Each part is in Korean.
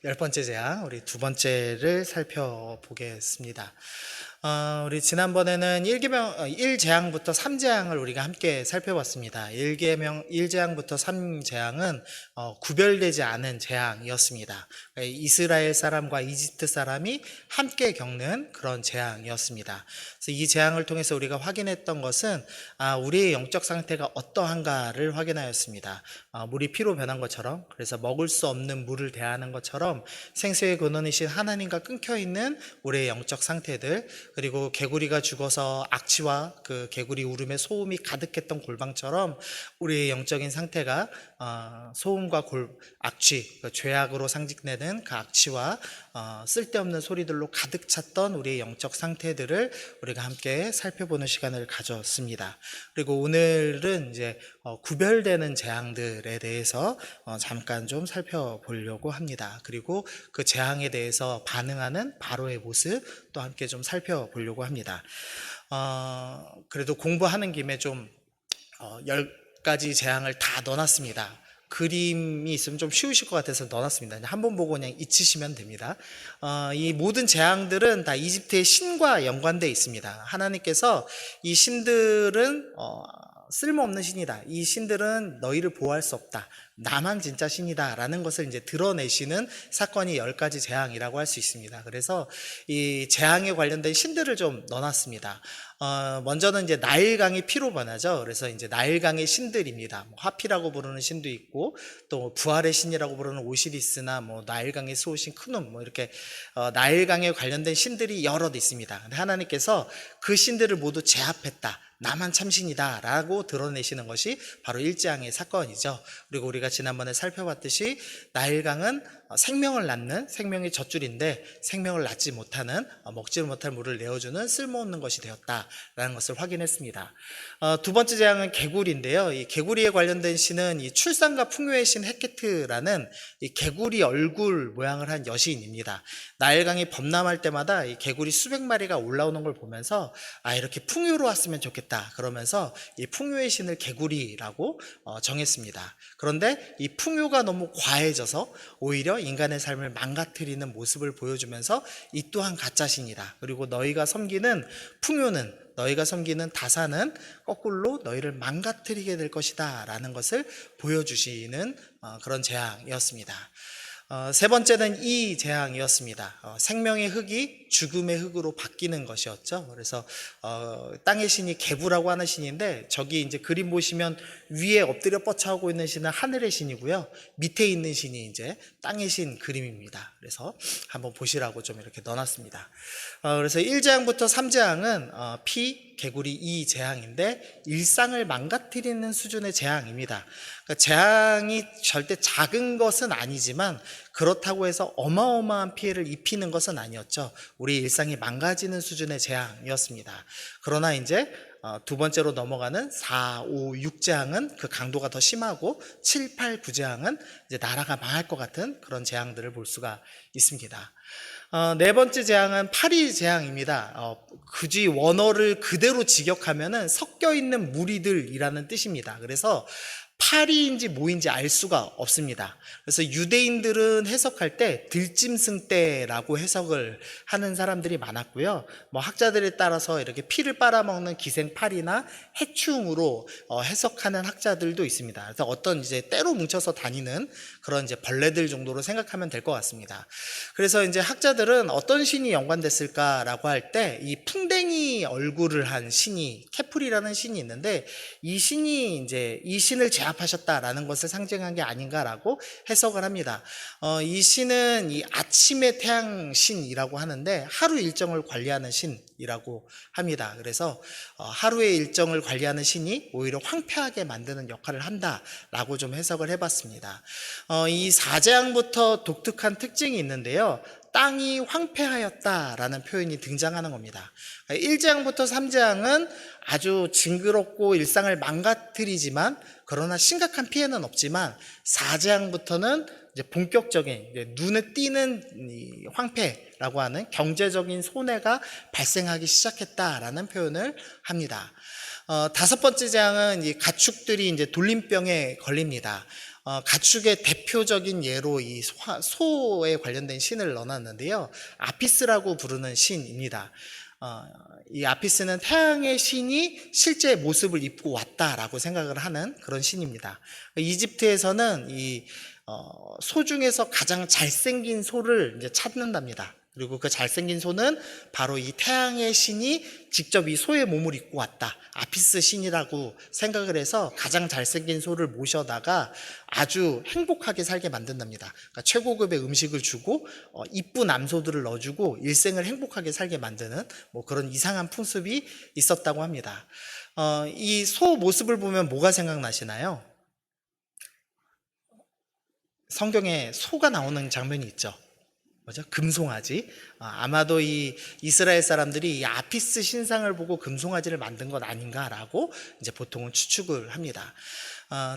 10번째 재앙, 우리 두 번째를 살펴보겠습니다. 우리 지난번에는 1재앙부터 3재앙을 우리가 함께 살펴봤습니다. 1재앙부터 3재앙은 구별되지 않은 재앙이었습니다. 이스라엘 사람과 이집트 사람이 함께 겪는 그런 재앙이었습니다. 그래서 이 재앙을 통해서 우리가 확인했던 것은 우리의 영적 상태가 어떠한가를 확인하였습니다. 물이 피로 변한 것처럼, 그래서 먹을 수 없는 물을 대하는 것처럼 생수의 근원이신 하나님과 끊겨있는 우리의 영적 상태들, 그리고 개구리가 죽어서 악취와 그 개구리 울음에 소음이 가득했던 골방처럼 우리의 영적인 상태가 소음과 악취, 그 죄악으로 상징되는 그 악취와 쓸데없는 소리들로 가득 찼던 우리의 영적 상태들을 우리가 함께 살펴보는 시간을 가졌습니다. 그리고 오늘은 이제 구별되는 재앙들에 대해서 잠깐 좀 살펴보려고 합니다. 그리고 그 재앙에 대해서 반응하는 바로의 모습 또 함께 좀 살펴보려고 합니다. 그래도 공부하는 김에 좀 10가지 재앙을 다 넣어놨습니다. 그림이 있으면 좀 쉬우실 것 같아서 넣어놨습니다. 한번 보고 그냥 잊히시면 됩니다. 이 모든 재앙들은 다 이집트의 신과 연관되어 있습니다. 하나님께서 이 신들은 쓸모없는 신이다. 이 신들은 너희를 보호할 수 없다. 나만 진짜 신이다 라는 것을 이제 드러내시는 사건이 10가지 재앙이라고 할 수 있습니다. 그래서 이 재앙에 관련된 신들을 좀 넣어놨습니다. 먼저는 이제 나일강이 피로 변하죠. 그래서 이제 나일강의 신들입니다. 하피라고 부르는 신도 있고, 또 부활의 신이라고 부르는 오시리스나 나일강의 수호신 크눔, 이렇게 나일강에 관련된 신들이 여럿 있습니다. 근데 하나님께서 그 신들을 모두 제압했다. 나만 참신이다 라고 드러내시는 것이 바로 1재앙의 사건이죠. 그리고 우리가 지난번에 살펴봤듯이 나일강은 생명을 낳는 생명의 젖줄인데 생명을 낳지 못하는 먹지 못할 물을 내어주는 쓸모없는 것이 되었다라는 것을 확인했습니다. 두 번째 재앙은 개구리인데요. 이 개구리에 관련된 신은 이 출산과 풍요의 신 헤케트라는 이 개구리 얼굴 모양을 한 여신입니다. 나일강이 범람할 때마다 이 개구리 수백 마리가 올라오는 걸 보면서 이렇게 풍요로웠으면 좋겠다 그러면서 이 풍요의 신을 개구리라고 정했습니다. 그런데 이 풍요가 너무 과해져서 오히려 인간의 삶을 망가뜨리는 모습을 보여주면서 이 또한 가짜신이다. 그리고 너희가 섬기는 풍요는, 너희가 섬기는 다사는 거꾸로 너희를 망가뜨리게 될 것이다 라는 것을 보여주시는 그런 재앙이었습니다. 세 번째는 이 재앙이었습니다. 생명의 흙이 죽음의 흙으로 바뀌는 것이었죠. 그래서 땅의 신이 개부라고 하는 신인데, 저기 이제 그림 보시면 위에 엎드려 뻗쳐하고 있는 신은 하늘의 신이고요, 밑에 있는 신이 이제 땅의 신 그림입니다. 그래서 한번 보시라고 좀 이렇게 넣어놨습니다. 그래서 1재앙부터 3재앙은 개구리 이 재앙인데 일상을 망가뜨리는 수준의 재앙입니다. 그러니까 재앙이 절대 작은 것은 아니지만 그렇다고 해서 어마어마한 피해를 입히는 것은 아니었죠. 우리 일상이 망가지는 수준의 재앙이었습니다. 그러나 이제 두 번째로 넘어가는 4, 5, 6재앙은 그 강도가 더 심하고 7, 8, 9재앙은 이제 나라가 망할 것 같은 그런 재앙들을 볼 수가 있습니다. 네 번째 재앙은 파리 재앙입니다. 굳이 원어를 그대로 직역하면은 섞여 있는 무리들이라는 뜻입니다. 그래서 파리인지 뭐인지 알 수가 없습니다. 그래서 유대인들은 해석할 때 들짐승 떼라고 해석을 하는 사람들이 많았고요. 학자들에 따라서 이렇게 피를 빨아먹는 기생파리나 해충으로 해석하는 학자들도 있습니다. 그래서 어떤 이제 떼로 뭉쳐서 다니는 그런 이제 벌레들 정도로 생각하면 될 것 같습니다. 그래서 이제 학자들은 어떤 신이 연관됐을까라고 할 때 이 풍뎅이 얼굴을 한 신이, 케프리라는 신이 있는데, 이 신이 이제 이 신을 제압하셨다라는 것을 상징한 게 아닌가라고 해석을 합니다. 이 신은 이 아침의 태양 신이라고 하는데 하루 일정을 관리하는 신이라고 합니다. 그래서 하루의 일정을 관리하는 신이 오히려 황폐하게 만드는 역할을 한다라고 좀 해석을 해봤습니다. 이 4재앙부터 독특한 특징이 있는데요. 땅이 황폐하였다라는 표현이 등장하는 겁니다. 1재앙부터 3재앙은 아주 징그럽고 일상을 망가뜨리지만, 그러나 심각한 피해는 없지만 4재앙부터는 이제 본격적인 이제 눈에 띄는 이 황폐라고 하는 경제적인 손해가 발생하기 시작했다라는 표현을 합니다. 다섯 번째 재앙은 이 가축들이 이제 돌림병에 걸립니다. 가축의 대표적인 예로 이 소에 관련된 신을 넣어놨는데요. 아피스라고 부르는 신입니다. 이 아피스는 태양의 신이 실제 모습을 입고 왔다라고 생각을 하는 그런 신입니다. 이집트에서는 소 중에서 가장 잘생긴 소를 이제 찾는답니다. 그리고 그 잘생긴 소는 바로 이 태양의 신이 직접 이 소의 몸을 입고 왔다. 아피스 신이라고 생각을 해서 가장 잘생긴 소를 모셔다가 아주 행복하게 살게 만든답니다. 그러니까 최고급의 음식을 주고 이쁜 암소들을 넣어주고 일생을 행복하게 살게 만드는 뭐 그런 이상한 풍습이 있었다고 합니다. 이 소 모습을 보면 뭐가 생각나시나요? 성경에 소가 나오는 장면이 있죠. 뭐죠? 금송아지. 아마도 이 이스라엘 사람들이 이 아피스 신상을 보고 금송아지를 만든 것 아닌가라고 이제 보통은 추측을 합니다.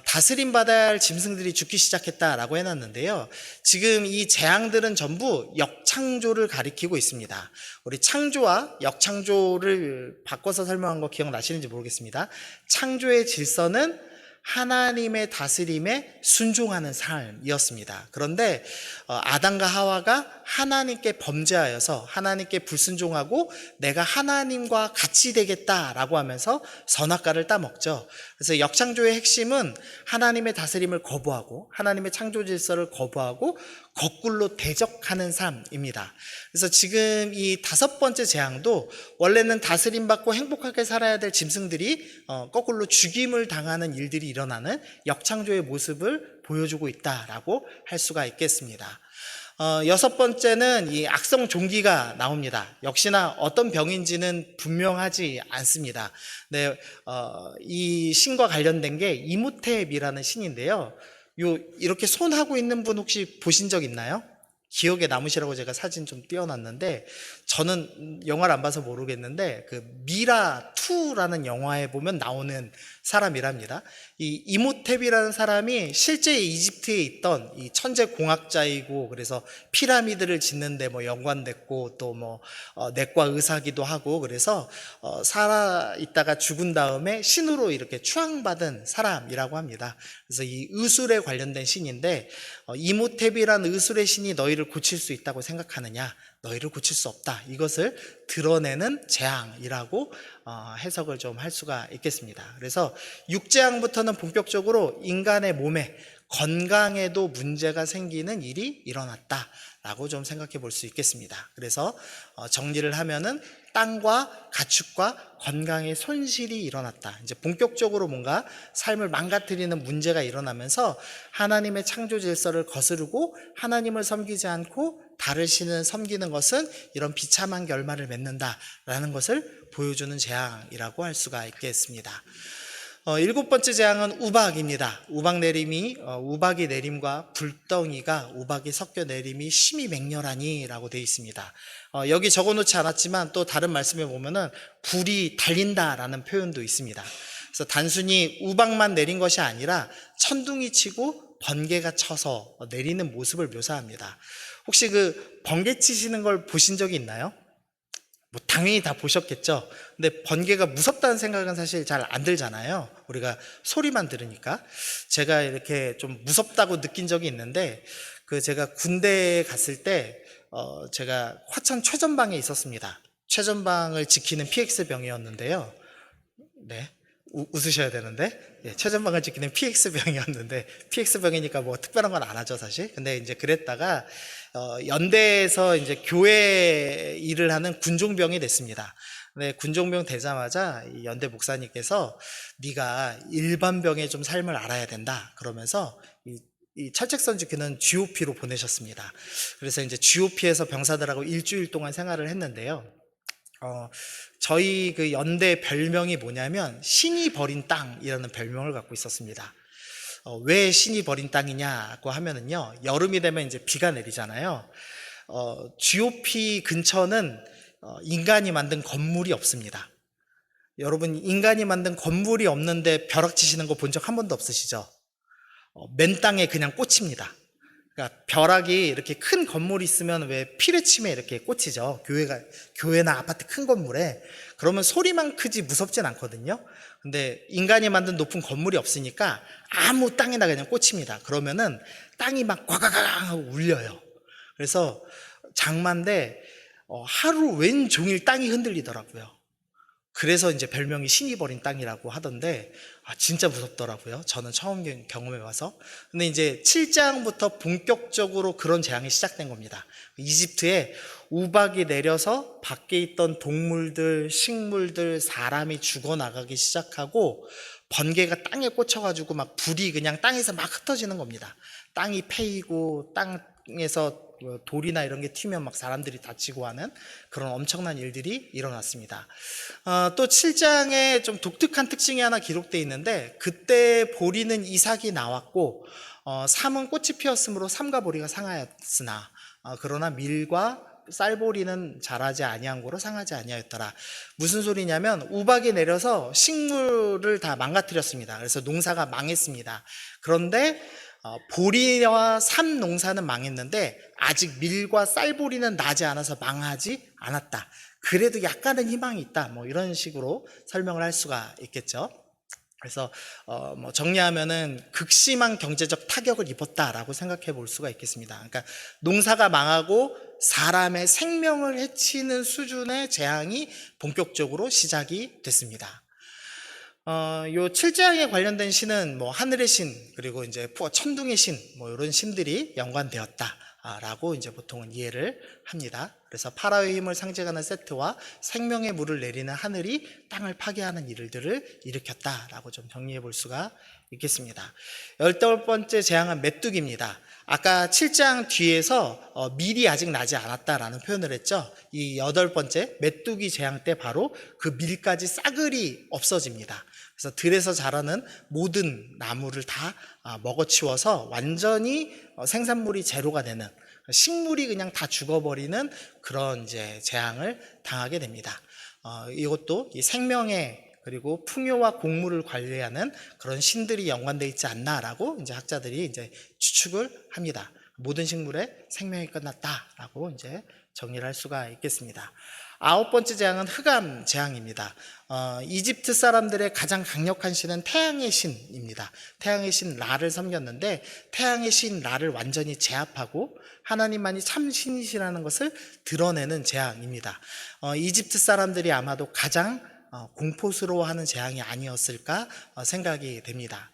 다스림 받아야 할 짐승들이 죽기 시작했다라고 해놨는데요. 지금 이 재앙들은 전부 역창조를 가리키고 있습니다. 우리 창조와 역창조를 바꿔서 설명한 거 기억나시는지 모르겠습니다. 창조의 질서는 하나님의 다스림에 순종하는 삶이었습니다. 그런데 아담과 하와가 하나님께 범죄하여서 하나님께 불순종하고 내가 하나님과 같이 되겠다라고 하면서 선악과를 따먹죠. 그래서 역창조의 핵심은 하나님의 다스림을 거부하고 하나님의 창조 질서를 거부하고 거꾸로 대적하는 삶입니다. 그래서 지금 이 5번째 재앙도 원래는 다스림 받고 행복하게 살아야 될 짐승들이 거꾸로 죽임을 당하는 일들이 일어나는 역창조의 모습을 보여주고 있다라고 할 수가 있겠습니다. 6번째는 이 악성 종기가 나옵니다. 역시나 어떤 병인지는 분명하지 않습니다. 네, 이 신과 관련된 게 이무텝이라는 신인데요. 이렇게 손하고 있는 분 혹시 보신 적 있나요? 기억에 남으시라고 제가 사진 좀 띄워놨는데, 저는 영화를 안 봐서 모르겠는데 그 미라2라는 영화에 보면 나오는 사람이랍니다. 이 이모텝이라는 사람이 실제 이집트에 있던 이 천재 공학자이고, 그래서 피라미드를 짓는데 뭐 연관됐고 또 뭐 내과 의사기도 하고, 그래서 살아 있다가 죽은 다음에 신으로 이렇게 추앙받은 사람이라고 합니다. 그래서 이 의술에 관련된 신인데, 이모텝이라는 의술의 신이 너희를 고칠 수 있다고 생각하느냐? 너희를 고칠 수 없다. 이것을 드러내는 재앙이라고 해석을 좀 할 수가 있겠습니다. 그래서 6재앙부터는 본격적으로 인간의 몸에 건강에도 문제가 생기는 일이 일어났다라고 좀 생각해 볼 수 있겠습니다. 그래서 정리를 하면은 땅과 가축과 건강의 손실이 일어났다. 이제 본격적으로 뭔가 삶을 망가뜨리는 문제가 일어나면서 하나님의 창조 질서를 거스르고 하나님을 섬기지 않고 다른 신을 섬기는 것은 이런 비참한 결말을 맺는다라는 것을 보여주는 재앙이라고 할 수가 있겠습니다. 7번째 재앙은 우박입니다. 우박이 내림과 불덩이가 우박이 섞여 내림이 심히 맹렬하니 라고 되어 있습니다. 여기 적어놓지 않았지만 또 다른 말씀에 보면은 불이 달린다라는 표현도 있습니다. 그래서 단순히 우박만 내린 것이 아니라 천둥이 치고 번개가 쳐서 내리는 모습을 묘사합니다. 혹시 그 번개 치시는 걸 보신 적이 있나요? 뭐 당연히 다 보셨겠죠. 근데 번개가 무섭다는 생각은 사실 잘 안 들잖아요. 우리가 소리만 들으니까. 제가 이렇게 좀 무섭다고 느낀 적이 있는데, 제가 군대에 갔을 때 제가 화천 최전방에 있었습니다. 최전방을 지키는 PX 병이었는데요. 네. 웃으셔야 되는데, 최전방을 지키는 PX 병이었는데, PX 병이니까 뭐 특별한 건 안 하죠, 사실. 근데 이제 그랬다가 연대에서 이제 교회 일을 하는 군종병이 됐습니다. 네, 군종병 되자마자 이 연대 목사님께서 네가 일반 병의 좀 삶을 알아야 된다 그러면서 이 철책선 지키는 GOP로 보내셨습니다. 그래서 이제 GOP에서 병사들하고 일주일 동안 생활을 했는데요. 저희 그 연대 별명이 뭐냐면 신이 버린 땅이라는 별명을 갖고 있었습니다. 왜 신이 버린 땅이냐고 하면은요, 여름이 되면 이제 비가 내리잖아요. GOP 근처는 인간이 만든 건물이 없습니다. 여러분, 인간이 만든 건물이 없는데 벼락 치시는 거 본 적 한 번도 없으시죠? 맨 땅에 그냥 꽂힙니다. 그러니까 벼락이 이렇게 큰 건물이 있으면 왜 피를 치면 이렇게 꽂히죠. 교회나 아파트 큰 건물에. 그러면 소리만 크지 무섭진 않거든요. 근데 인간이 만든 높은 건물이 없으니까 아무 땅에나 그냥 꽂힙니다. 그러면은 땅이 막 꽉꽉꽉 하고 울려요. 그래서 장마인데 하루 왼종일 땅이 흔들리더라고요. 그래서 이제 별명이 신이 버린 땅이라고 하던데, 진짜 무섭더라고요. 저는 처음 경험해 봐서. 근데 이제 7장부터 본격적으로 그런 재앙이 시작된 겁니다. 이집트에 우박이 내려서 밖에 있던 동물들, 식물들, 사람이 죽어나가기 시작하고, 번개가 땅에 꽂혀가지고 막 불이 그냥 땅에서 막 흩어지는 겁니다. 땅이 패이고 땅에서 돌이나 이런 게 튀면 막 사람들이 다치고 하는 그런 엄청난 일들이 일어났습니다. 또 7장에 좀 독특한 특징이 하나 기록되어 있는데, 그때 보리는 이삭이 나왔고 3은 꽃이 피었으므로 삼과 보리가 상하였으나 그러나 밀과 쌀보리는 자라지 아니한 고로 상하지 아니하였더라. 무슨 소리냐면 우박이 내려서 식물을 다 망가뜨렸습니다. 그래서 농사가 망했습니다. 그런데 보리와 삼 농사는 망했는데 아직 밀과 쌀보리는 나지 않아서 망하지 않았다. 그래도 약간은 희망이 있다. 뭐 이런 식으로 설명을 할 수가 있겠죠. 그래서 뭐 정리하면은 극심한 경제적 타격을 입었다라고 생각해 볼 수가 있겠습니다. 그러니까 농사가 망하고 사람의 생명을 해치는 수준의 재앙이 본격적으로 시작이 됐습니다. 요 7장에 관련된 신은 뭐 하늘의 신, 그리고 이제 천둥의 신, 뭐 이런 신들이 연관되었다라고 이제 보통은 이해를 합니다. 그래서 파라오의 힘을 상징하는 세트와 생명의 물을 내리는 하늘이 땅을 파괴하는 일들을 일으켰다라고 좀 정리해 볼 수가 있겠습니다. 18번째 재앙은 메뚜기입니다. 아까 7장 뒤에서 밀이 아직 나지 않았다라는 표현을 했죠. 이 8번째 메뚜기 재앙 때 바로 그 밀까지 싸그리 없어집니다. 그래서 들에서 자라는 모든 나무를 다 먹어치워서 완전히 생산물이 제로가 되는, 식물이 그냥 다 죽어버리는 그런 이제 재앙을 당하게 됩니다. 이것도 이 생명의 그리고 풍요와 곡물을 관리하는 그런 신들이 연관되어 있지 않나라고 이제 학자들이 이제 추측을 합니다. 모든 식물의 생명이 끝났다라고 이제 정리를 할 수가 있겠습니다. 9번째 재앙은 흑암 재앙입니다. 이집트 사람들의 가장 강력한 신은 태양의 신입니다. 태양의 신 라를 섬겼는데 태양의 신 라를 완전히 제압하고 하나님만이 참 신이시라는 것을 드러내는 재앙입니다. 이집트 사람들이 아마도 가장 공포스러워하는 재앙이 아니었을까 생각이 됩니다.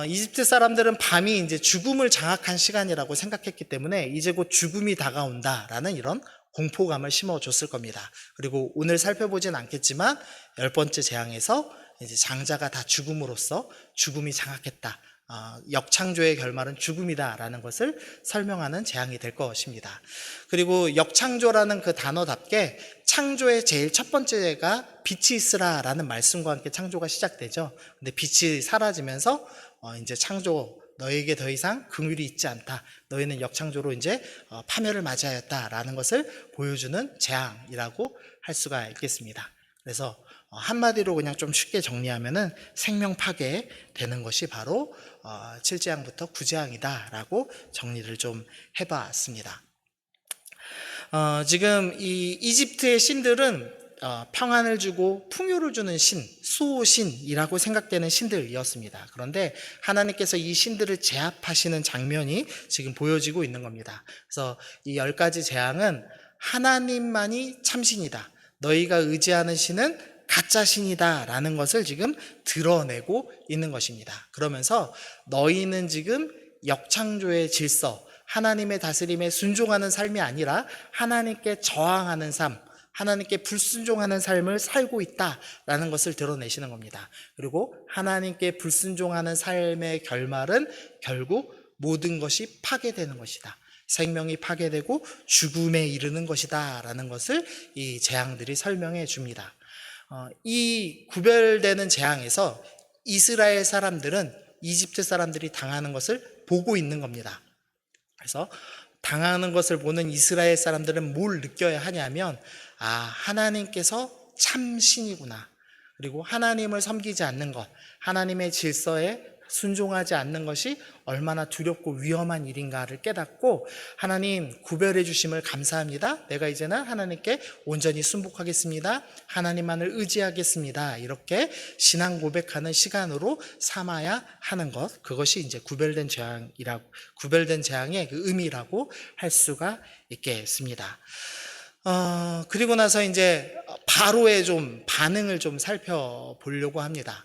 이집트 사람들은 밤이 이제 죽음을 장악한 시간이라고 생각했기 때문에 이제 곧 죽음이 다가온다라는 이런 공포감을 심어줬을 겁니다. 그리고 오늘 살펴보진 않겠지만 10번째 재앙에서 이제 장자가 다 죽음으로써 죽음이 장악했다. 역창조의 결말은 죽음이다라는 것을 설명하는 재앙이 될 것입니다. 그리고 역창조라는 그 단어답게 창조의 제일 첫 번째가 빛이 있으라라는 말씀과 함께 창조가 시작되죠. 근데 빛이 사라지면서 이제 창조, 너에게 더 이상 긍휼이 있지 않다. 너희는 역창조로 이제 파멸을 맞이하였다라는 것을 보여주는 재앙이라고 할 수가 있겠습니다. 그래서 한마디로 그냥 좀 쉽게 정리하면은 생명 파괴되는 것이 바로 7재앙부터 9재앙이다라고 정리를 좀 해봤습니다. 지금 이 이집트의 신들은 평안을 주고 풍요를 주는 신, 수호신이라고 생각되는 신들이었습니다. 그런데 하나님께서 이 신들을 제압하시는 장면이 지금 보여지고 있는 겁니다. 그래서 이 10가지 재앙은 하나님만이 참신이다, 너희가 의지하는 신은 가짜 신이다 라는 것을 지금 드러내고 있는 것입니다. 그러면서 너희는 지금 역창조의 질서, 하나님의 다스림에 순종하는 삶이 아니라 하나님께 저항하는 삶, 하나님께 불순종하는 삶을 살고 있다라는 것을 드러내시는 겁니다. 그리고 하나님께 불순종하는 삶의 결말은 결국 모든 것이 파괴되는 것이다, 생명이 파괴되고 죽음에 이르는 것이다 라는 것을 이 재앙들이 설명해 줍니다. 이 구별되는 재앙에서 이스라엘 사람들은 이집트 사람들이 당하는 것을 보고 있는 겁니다. 그래서 당하는 것을 보는 이스라엘 사람들은 뭘 느껴야 하냐면, 하나님께서 참 신이구나, 그리고 하나님을 섬기지 않는 것, 하나님의 질서에 순종하지 않는 것이 얼마나 두렵고 위험한 일인가를 깨닫고 하나님 구별해 주심을 감사합니다. 내가 이제는 하나님께 온전히 순복하겠습니다. 하나님만을 의지하겠습니다. 이렇게 신앙 고백하는 시간으로 삼아야 하는 것, 그것이 이제 구별된 재앙의 그 의미라고 할 수가 있겠습니다. 그리고 나서 이제 바로의 좀 반응을 좀 살펴보려고 합니다.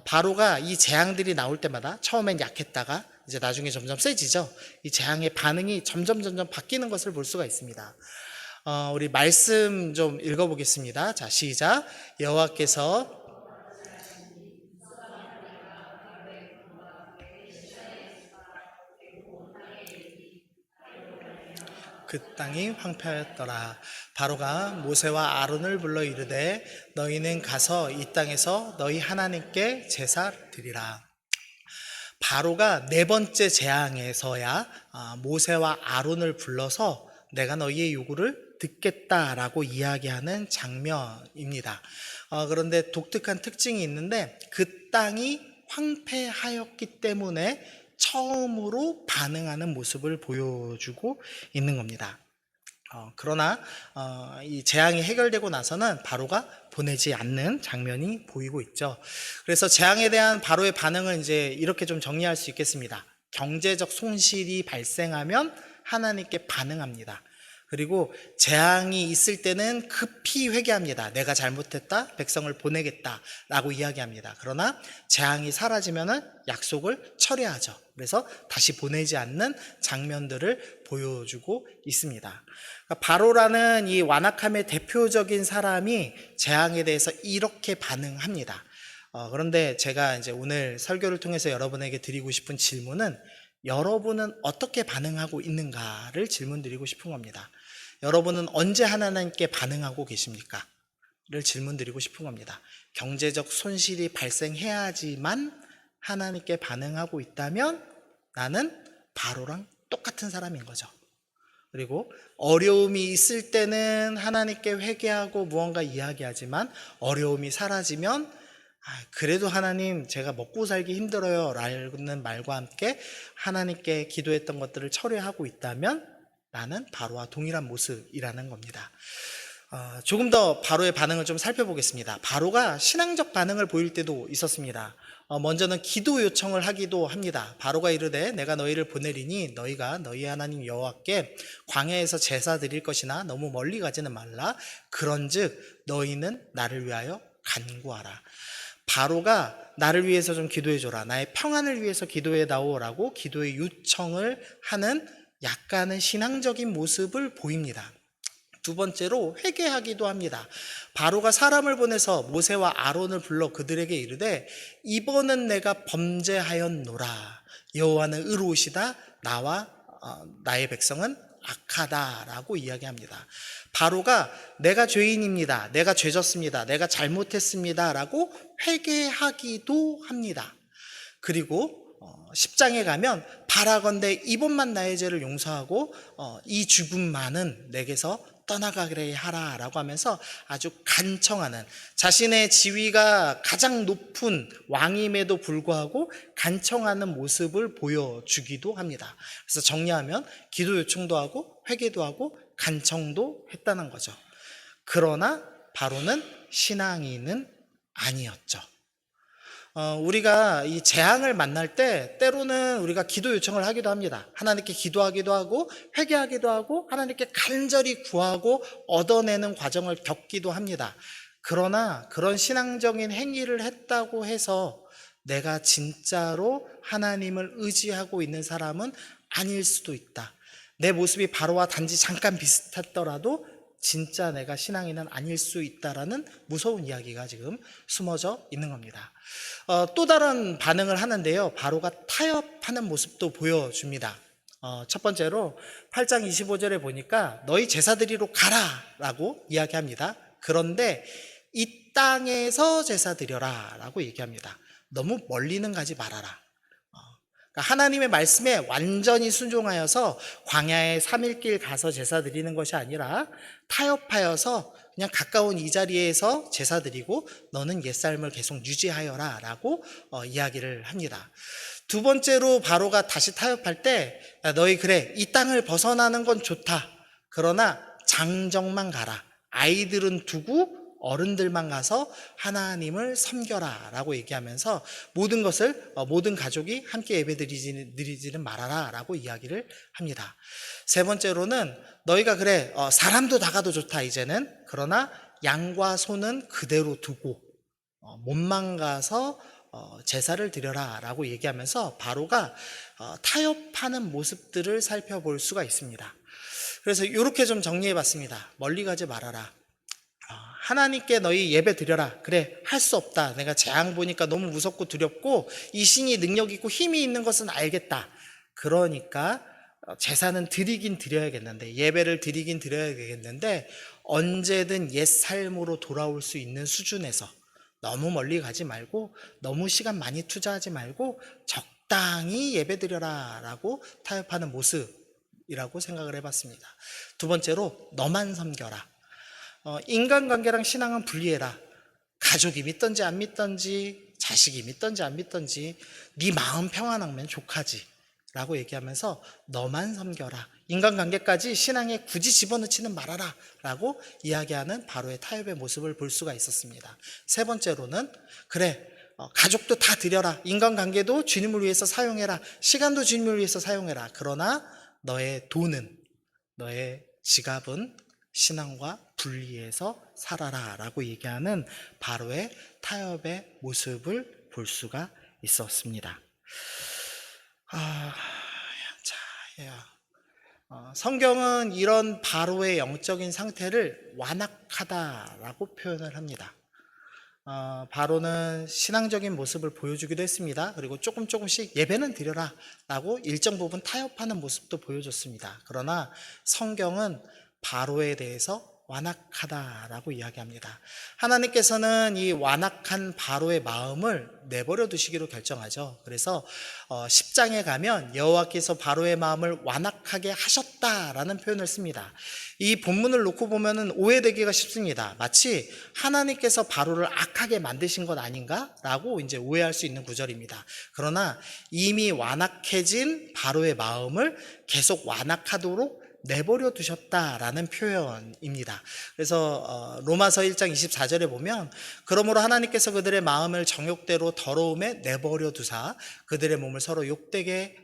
바로가 이 재앙들이 나올 때마다 처음엔 약했다가 이제 나중에 점점 세지죠. 이 재앙의 반응이 점점 바뀌는 것을 볼 수가 있습니다. 우리 말씀 좀 읽어보겠습니다. 자, 시작. 여호와께서 그 땅이 황폐하였더라. 바로가 모세와 아론을 불러 이르되 너희는 가서 이 땅에서 너희 하나님께 제사 드리라. 바로가 네 번째 재앙에서야 모세와 아론을 불러서 내가 너희의 요구를 듣겠다라고 이야기하는 장면입니다. 그런데 독특한 특징이 있는데 그 땅이 황폐하였기 때문에 처음으로 반응하는 모습을 보여주고 있는 겁니다. 그러나 이 재앙이 해결되고 나서는 바로가 보내지 않는 장면이 보이고 있죠. 그래서 재앙에 대한 바로의 반응은 이제 이렇게 좀 정리할 수 있겠습니다. 경제적 손실이 발생하면 하나님께 반응합니다. 그리고 재앙이 있을 때는 급히 회개합니다. 내가 잘못했다, 백성을 보내겠다라고 이야기합니다. 그러나 재앙이 사라지면은 약속을 철회하죠. 그래서 다시 보내지 않는 장면들을 보여주고 있습니다. 그러니까 바로라는 이 완악함의 대표적인 사람이 재앙에 대해서 이렇게 반응합니다. 그런데 제가 이제 오늘 설교를 통해서 여러분에게 드리고 싶은 질문은 여러분은 어떻게 반응하고 있는가를 질문드리고 싶은 겁니다. 여러분은 언제 하나님께 반응하고 계십니까? 를 질문드리고 싶은 겁니다. 경제적 손실이 발생해야지만 하나님께 반응하고 있다면 나는 바로랑 똑같은 사람인 거죠. 그리고 어려움이 있을 때는 하나님께 회개하고 무언가 이야기하지만 어려움이 사라지면 그래도 하나님 제가 먹고 살기 힘들어요 라는 말과 함께 하나님께 기도했던 것들을 철회하고 있다면 나는 바로와 동일한 모습이라는 겁니다. 조금 더 바로의 반응을 좀 살펴보겠습니다. 바로가 신앙적 반응을 보일 때도 있었습니다. 먼저는 기도 요청을 하기도 합니다. 바로가 이르되 내가 너희를 보내리니 너희가 너희 하나님 여호와께 광야에서 제사 드릴 것이나 너무 멀리 가지는 말라. 그런즉 너희는 나를 위하여 간구하라. 바로가 나를 위해서 좀 기도해줘라, 나의 평안을 위해서 기도해다오라고 기도의 요청을 하는 약간의 신앙적인 모습을 보입니다. 두 번째로 회개하기도 합니다. 바로가 사람을 보내서 모세와 아론을 불러 그들에게 이르되 이번은 내가 범죄하였노라. 여호와는 의로우시다. 나와 나의 백성은 악하다라고 이야기합니다. 바로가 내가 죄인입니다. 내가 죄졌습니다. 내가 잘못했습니다. 라고 회개하기도 합니다. 그리고 10장에 가면 바라건대 이번만 나의 죄를 용서하고 이 죽음만은 내게서 떠나가게 하라 라고 하면서 아주 간청하는, 자신의 지위가 가장 높은 왕임에도 불구하고 간청하는 모습을 보여주기도 합니다. 그래서 정리하면 기도 요청도 하고 회개도 하고 간청도 했다는 거죠. 그러나 바로는 신앙인은 아니었죠. 우리가 이 재앙을 만날 때 때로는 우리가 기도 요청을 하기도 합니다. 하나님께 기도하기도 하고 회개하기도 하고 하나님께 간절히 구하고 얻어내는 과정을 겪기도 합니다. 그러나 그런 신앙적인 행위를 했다고 해서 내가 진짜로 하나님을 의지하고 있는 사람은 아닐 수도 있다. 내 모습이 바로와 단지 잠깐 비슷했더라도 진짜 내가 신앙인은 아닐 수 있다라는 무서운 이야기가 지금 숨어져 있는 겁니다. 또 다른 반응을 하는데요. 바로가 타협하는 모습도 보여줍니다. 첫 번째로 8장 25절에 보니까 너희 제사드리러 가라 라고 이야기합니다. 그런데 이 땅에서 제사드려라 라고 얘기합니다. 너무 멀리는 가지 말아라. 그러니까 하나님의 말씀에 완전히 순종하여서 광야에 3일 길 가서 제사 드리는 것이 아니라 타협하여서 그냥 가까운 이 자리에서 제사 드리고 너는 옛삶을 계속 유지하여라 라고 이야기를 합니다. 두 번째로 바로가 다시 타협할 때 너희 그래 이 땅을 벗어나는 건 좋다. 그러나 장정만 가라. 아이들은 두고 어른들만 가서 하나님을 섬겨라 라고 얘기하면서 모든 것을 모든 가족이 함께 예배드리지는 말아라 라고 이야기를 합니다. 세 번째로는 너희가 그래 사람도 나가도 좋다 이제는. 그러나 양과 소는 그대로 두고 몸만 가서 제사를 드려라 라고 얘기하면서 바로가 타협하는 모습들을 살펴볼 수가 있습니다. 그래서 이렇게 좀 정리해 봤습니다. 멀리 가지 말아라. 하나님께 너희 예배 드려라. 그래 할 수 없다. 내가 재앙 보니까 너무 무섭고 두렵고 이 신이 능력 있고 힘이 있는 것은 알겠다. 그러니까 제사는 드리긴 드려야겠는데 예배를 드리긴 드려야겠는데 언제든 옛 삶으로 돌아올 수 있는 수준에서 너무 멀리 가지 말고 너무 시간 많이 투자하지 말고 적당히 예배 드려라 라고 타협하는 모습이라고 생각을 해봤습니다. 두 번째로 너만 섬겨라. 인간관계랑 신앙은 분리해라. 가족이 믿던지 안 믿던지 자식이 믿던지 안 믿던지 네 마음 평안하면 족하지 라고 얘기하면서 너만 섬겨라. 인간관계까지 신앙에 굳이 집어넣지는 말아라 라고 이야기하는 바로의 타협의 모습을 볼 수가 있었습니다. 세 번째로는 그래 가족도 다 드려라. 인간관계도 주님을 위해서 사용해라. 시간도 주님을 위해서 사용해라. 그러나 너의 돈은 너의 지갑은 신앙과 분리해서 살아라 라고 얘기하는 바로의 타협의 모습을 볼 수가 있었습니다. 성경은 이런 바로의 영적인 상태를 완악하다라고 표현을 합니다. 바로는 신앙적인 모습을 보여주기도 했습니다. 그리고 조금씩 예배는 드려라 라고 일정 부분 타협하는 모습도 보여줬습니다. 그러나 성경은 바로에 대해서 완악하다라고 이야기합니다. 하나님께서는 이 완악한 바로의 마음을 내버려 두시기로 결정하죠. 그래서 10장에 가면 여호와께서 바로의 마음을 완악하게 하셨다라는 표현을 씁니다. 이 본문을 놓고 보면은 오해되기가 쉽습니다. 마치 하나님께서 바로를 악하게 만드신 것 아닌가라고 이제 오해할 수 있는 구절입니다. 그러나 이미 완악해진 바로의 마음을 계속 완악하도록 내버려 두셨다라는 표현입니다. 그래서 로마서 1장 24절에 보면 그러므로 하나님께서 그들의 마음을 정욕대로 더러움에 내버려 두사 그들의 몸을 서로 욕되게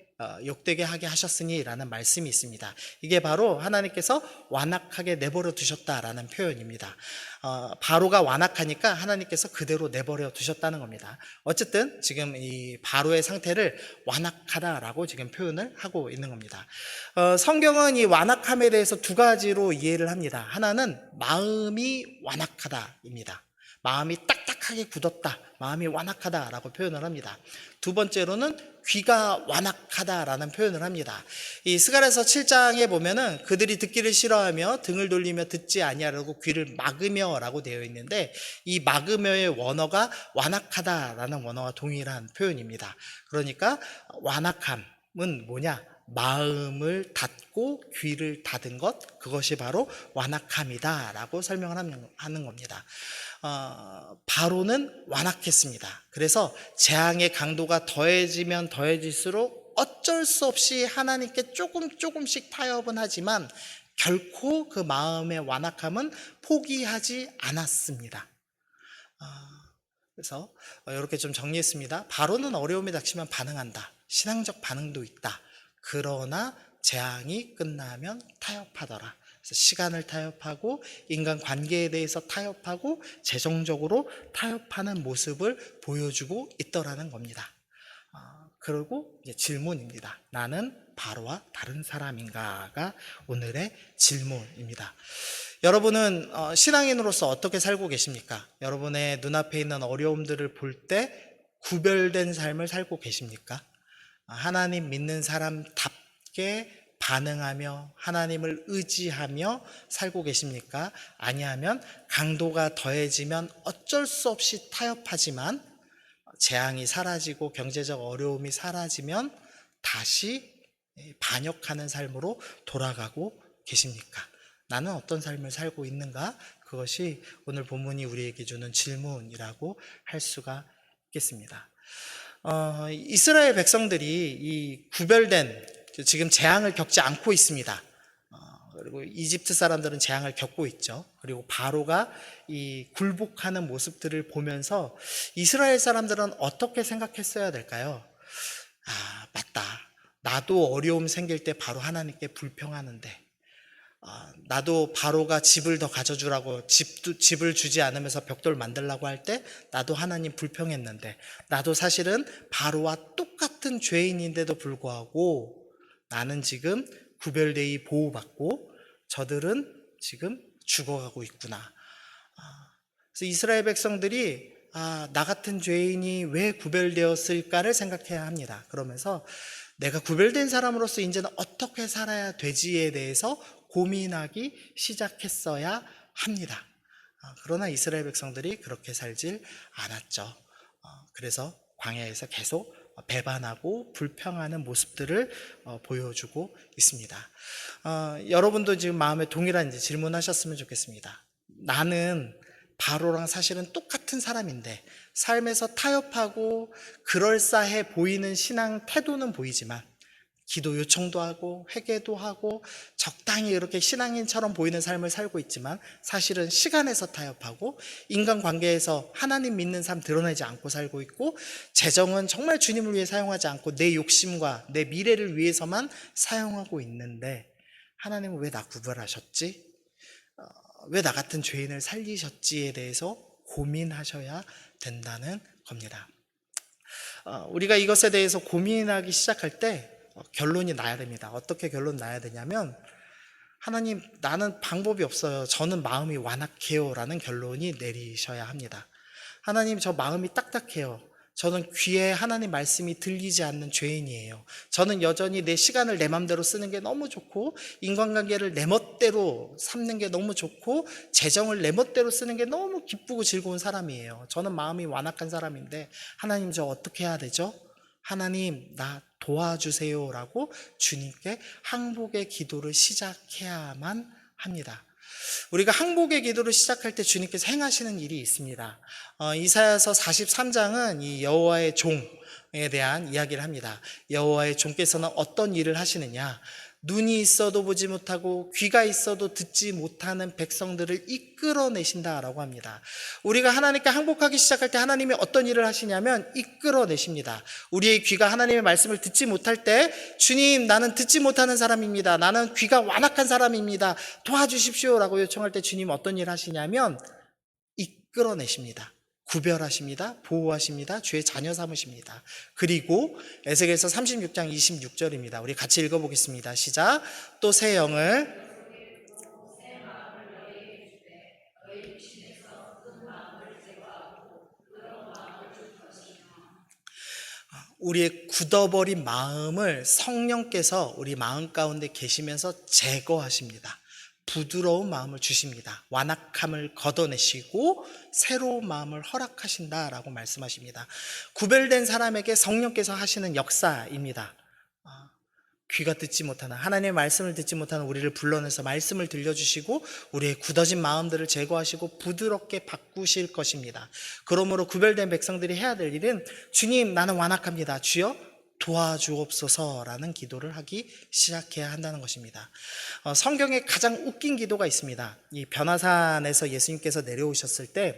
하게 하셨으니 라는 말씀이 있습니다. 이게 바로 하나님께서 완악하게 내버려 두셨다라는 표현입니다. 바로가 완악하니까 하나님께서 그대로 내버려 두셨다는 겁니다. 어쨌든 지금 이 바로의 상태를 완악하다라고 지금 표현을 하고 있는 겁니다. 성경은 이 완악함에 대해서 두 가지로 이해를 합니다. 하나는 마음이 완악하다입니다. 마음이 딱딱하게 굳었다, 마음이 완악하다라고 표현을 합니다. 두 번째로는 귀가 완악하다라는 표현을 합니다. 이 스가랴서 7장에 보면은 그들이 듣기를 싫어하며 등을 돌리며 듣지 아니하려고 귀를 막으며라고 되어 있는데 이 막으며의 원어가 완악하다라는 원어와 동일한 표현입니다. 그러니까 완악함은 뭐냐? 마음을 닫고 귀를 닫은 것, 그것이 바로 완악함이다 라고 설명을 하는 겁니다. 바로는 완악했습니다. 그래서 재앙의 강도가 더해지면 더해질수록 어쩔 수 없이 하나님께 조금씩 타협은 하지만 결코 그 마음의 완악함은 포기하지 않았습니다. 그래서 이렇게 좀 정리했습니다. 바로는 어려움이 닥치면 반응한다. 신앙적 반응도 있다. 그러나 재앙이 끝나면 타협하더라. 그래서 시간을 타협하고 인간 관계에 대해서 타협하고 재정적으로 타협하는 모습을 보여주고 있더라는 겁니다. 그리고 이제 질문입니다. 나는 바로와 다른 사람인가가 오늘의 질문입니다. 여러분은 신앙인으로서 어떻게 살고 계십니까? 여러분의 눈앞에 있는 어려움들을 볼 때 구별된 삶을 살고 계십니까? 하나님 믿는 사람답게 반응하며 하나님을 의지하며 살고 계십니까? 아니하면 강도가 더해지면 어쩔 수 없이 타협하지만 재앙이 사라지고 경제적 어려움이 사라지면 다시 반역하는 삶으로 돌아가고 계십니까? 나는 어떤 삶을 살고 있는가? 그것이 오늘 본문이 우리에게 주는 질문이라고 할 수가 있겠습니다. 이스라엘 백성들이 이 구별된 지금 재앙을 겪지 않고 있습니다. 그리고 이집트 사람들은 재앙을 겪고 있죠. 그리고 바로가 이 굴복하는 모습들을 보면서 이스라엘 사람들은 어떻게 생각했어야 될까요? 아, 맞다. 나도 어려움 생길 때 바로 하나님께 불평하는데, 나도 바로가 집을 더 가져주라고 집을 주지 않으면서 벽돌 만들라고 할 때 나도 하나님 불평했는데, 나도 사실은 바로와 똑같은 죄인인데도 불구하고 나는 지금 구별되이 보호받고 저들은 지금 죽어가고 있구나. 그래서 이스라엘 백성들이 나 같은 죄인이 왜 구별되었을까를 생각해야 합니다. 그러면서 내가 구별된 사람으로서 이제는 어떻게 살아야 되지에 대해서 고민하기 시작했어야 합니다. 그러나 이스라엘 백성들이 그렇게 살질 않았죠. 그래서 광야에서 계속 배반하고 불평하는 모습들을 보여주고 있습니다. 여러분도 지금 마음에 동일한 질문하셨으면 좋겠습니다. 나는 바로랑 사실은 똑같은 사람인데 삶에서 타협하고 그럴싸해 보이는 신앙 태도는 보이지만 기도 요청도 하고 회개도 하고 적당히 이렇게 신앙인처럼 보이는 삶을 살고 있지만 사실은 시간에서 타협하고 인간관계에서 하나님 믿는 삶 드러내지 않고 살고 있고 재정은 정말 주님을 위해 사용하지 않고 내 욕심과 내 미래를 위해서만 사용하고 있는데 하나님은 왜 나 구별하셨지? 왜 나 같은 죄인을 살리셨지에 대해서 고민하셔야 된다는 겁니다. 우리가 이것에 대해서 고민하기 시작할 때 결론이 나야 됩니다. 어떻게 결론 나야 되냐면 하나님 나는 방법이 없어요. 저는 마음이 완악해요 라는 결론이 내리셔야 합니다. 하나님 저 마음이 딱딱해요. 저는 귀에 하나님 말씀이 들리지 않는 죄인이에요. 저는 여전히 내 시간을 내 맘대로 쓰는 게 너무 좋고 인간관계를 내 멋대로 삼는 게 너무 좋고 재정을 내 멋대로 쓰는 게 너무 기쁘고 즐거운 사람이에요. 저는 마음이 완악한 사람인데 하나님 저 어떻게 해야 되죠? 하나님 나 도와주세요 라고 주님께 항복의 기도를 시작해야만 합니다. 우리가 항복의 기도를 시작할 때 주님께서 행하시는 일이 있습니다. 이사야서 43장은 이 여호와의 종에 대한 이야기를 합니다. 여호와의 종께서는 어떤 일을 하시느냐? 눈이 있어도 보지 못하고 귀가 있어도 듣지 못하는 백성들을 이끌어내신다라고 합니다. 우리가 하나님께 항복하기 시작할 때 하나님이 어떤 일을 하시냐면 이끌어내십니다. 우리의 귀가 하나님의 말씀을 듣지 못할 때 주님 나는 듣지 못하는 사람입니다. 나는 귀가 완악한 사람입니다. 도와주십시오라고 요청할 때 주님 어떤 일을 하시냐면 이끌어내십니다. 구별하십니다. 보호하십니다. 주의 자녀 삼으십니다. 그리고 에스겔서 36장 26절입니다. 우리 같이 읽어보겠습니다. 시작. 또 새 영을 우리의 굳어버린 마음을 성령께서 우리 마음 가운데 계시면서 제거하십니다. 부드러운 마음을 주십니다. 완악함을 걷어내시고 새로운 마음을 허락하신다라고 말씀하십니다. 구별된 사람에게 성령께서 하시는 역사입니다. 귀가 듣지 못하는 하나님의 말씀을 듣지 못하는 우리를 불러내서 말씀을 들려주시고 우리의 굳어진 마음들을 제거하시고 부드럽게 바꾸실 것입니다. 그러므로 구별된 백성들이 해야 될 일은 주님 나는 완악합니다. 주여 도와주옵소서라는 기도를 하기 시작해야 한다는 것입니다. 성경에 가장 웃긴 기도가 있습니다. 이 변화산에서 예수님께서 내려오셨을 때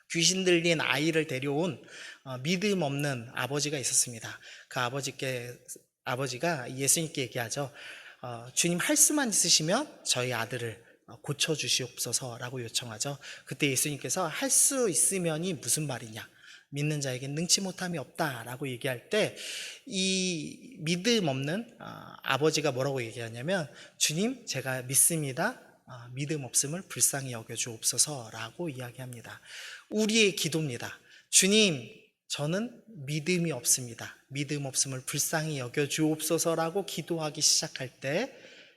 귀신 들린 아이를 데려온 믿음 없는 아버지가 있었습니다. 그 아버지가 예수님께 얘기하죠. 주님 할 수만 있으시면 저희 아들을 고쳐주시옵소서라고 요청하죠. 그때 예수님께서 할 수 있으면이 무슨 말이냐? 믿는 자에겐 능치 못함이 없다라고 얘기할 때 이 믿음 없는 아버지가 뭐라고 얘기하냐면 주님 제가 믿습니다. 믿음 없음을 불쌍히 여겨주옵소서라고 이야기합니다. 우리의 기도입니다. 주님 저는 믿음이 없습니다. 믿음 없음을 불쌍히 여겨주옵소서라고 기도하기 시작할 때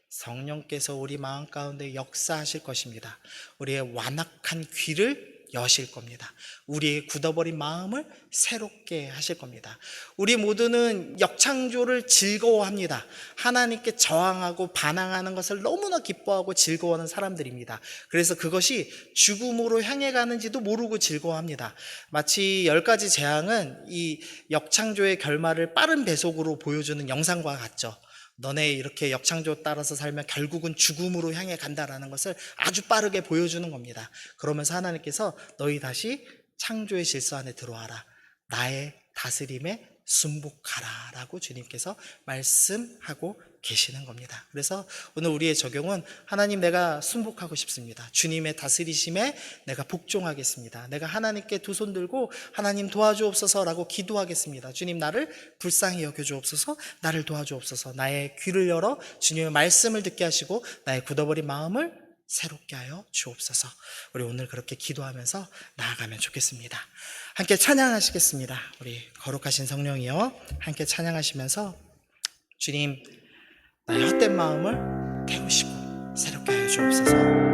성령께서 우리 마음 가운데 역사하실 것입니다. 우리의 완악한 귀를 여실 겁니다. 우리의 굳어버린 마음을 새롭게 하실 겁니다. 우리 모두는 역창조를 즐거워합니다. 하나님께 저항하고 반항하는 것을 너무나 기뻐하고 즐거워하는 사람들입니다. 그래서 그것이 죽음으로 향해 가는지도 모르고 즐거워합니다. 마치 10가지 재앙은 이 역창조의 결말을 빠른 배속으로 보여주는 영상과 같죠. 너네 이렇게 역창조 따라서 살면 결국은 죽음으로 향해 간다라는 것을 아주 빠르게 보여주는 겁니다. 그러면서 하나님께서 너희 다시 창조의 질서 안에 들어와라. 나의 다스림에 순복하라 라고 주님께서 말씀하고 계시는 겁니다. 그래서 오늘 우리의 적용은 하나님 내가 순복하고 싶습니다. 주님의 다스리심에 내가 복종하겠습니다. 내가 하나님께 두 손 들고 하나님 도와주옵소서라고 기도하겠습니다. 주님 나를 불쌍히 여겨주옵소서, 나를 도와주옵소서. 나의 귀를 열어 주님의 말씀을 듣게 하시고 나의 굳어버린 마음을 새롭게 하여 주옵소서. 우리 오늘 그렇게 기도하면서 나아가면 좋겠습니다. 함께 찬양하시겠습니다. 우리 거룩하신 성령이여 함께 찬양하시면서 주님 나의 헛된 마음을 깨우시고 새롭게 하여 주옵소서.